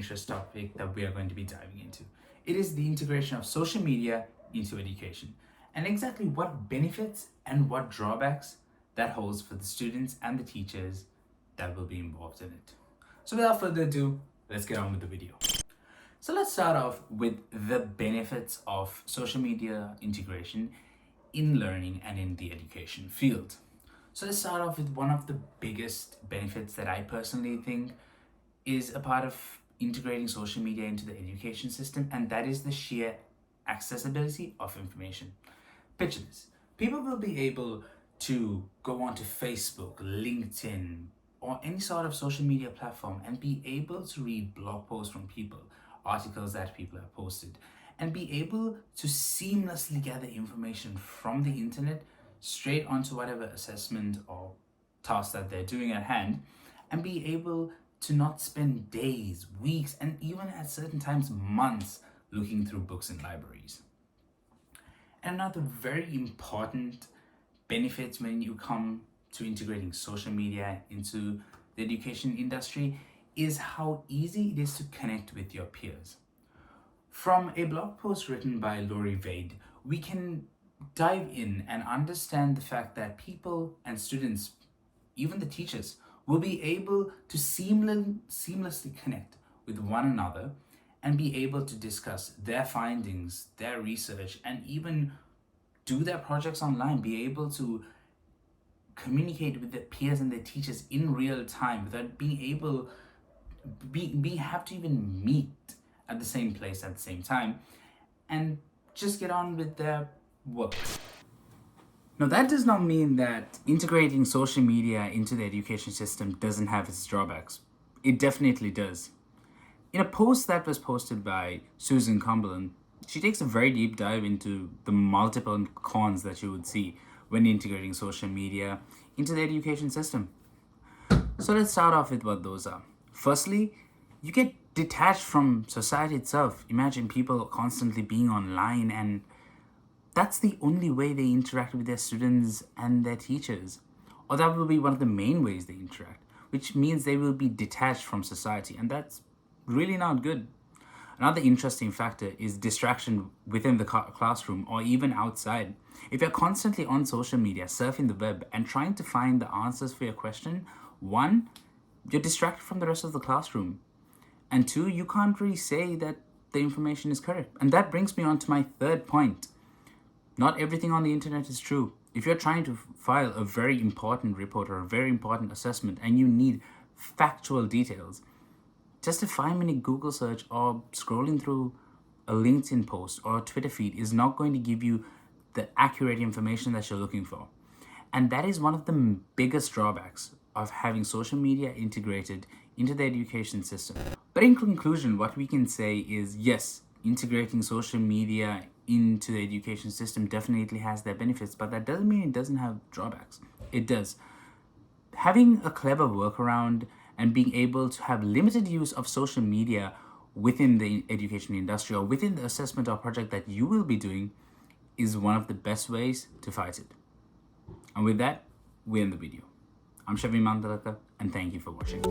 interest topic that we are going to be diving into. It is the integration of social media into education, and exactly what benefits and what drawbacks that holds for the students and the teachers that will be involved in it. So without further ado, let's get on with the video. So let's start off with the benefits of social media integration in learning and in the education field. So let's start off with one of the biggest benefits that I personally think is a part of integrating social media into the education system, and that is the sheer accessibility of information. Picture this. People will be able to go onto Facebook, LinkedIn, or any sort of social media platform and be able to read blog posts from people, articles that people have posted, and be able to seamlessly gather information from the internet straight onto whatever assessment or task that they're doing at hand, and be able to not spend days, weeks, and even at certain times months looking through books in libraries. And another very important benefit when you come to integrating social media into the education industry is how easy it is to connect with your peers. From a blog post written by Lori Vade, we can dive in and understand the fact that people and students, even the teachers, will be able to seamlessly connect with one another and be able to discuss their findings, their research, and even do their projects online, be able to communicate with their peers and their teachers in real time without being able have to even meet at the same place at the same time and just get on with their work. Now, that does not mean that integrating social media into the education system doesn't have its drawbacks. It definitely does. In a post that was posted by Susan Cumberland, she takes a very deep dive into the multiple cons that you would see when integrating social media into the education system. So let's start off with what those are. Firstly, you get detached from society itself. Imagine people constantly being online, and that's the only way they interact with their students and their teachers. Or that will be one of the main ways they interact, which means they will be detached from society, and that's really not good. Another interesting factor is distraction within the classroom or even outside. If you're constantly on social media, surfing the web, and trying to find the answers for your question, one, you're distracted from the rest of the classroom. And two, you can't really say that the information is correct. And that brings me on to my third point. Not everything on the internet is true. If you're trying to file a very important report or a very important assessment and you need factual details, just a 5-minute Google search or scrolling through a LinkedIn post or a Twitter feed is not going to give you the accurate information that you're looking for. And that is one of the biggest drawbacks of having social media integrated into the education system. But in conclusion, what we can say is, yes, integrating social media into the education system definitely has their benefits, but that doesn't mean it doesn't have drawbacks. It does. Having a clever workaround and being able to have limited use of social media within the education industry or within the assessment or project that you will be doing is one of the best ways to fight it. And with that, we end the video. I'm Shavi Mandalaka, and thank you for watching.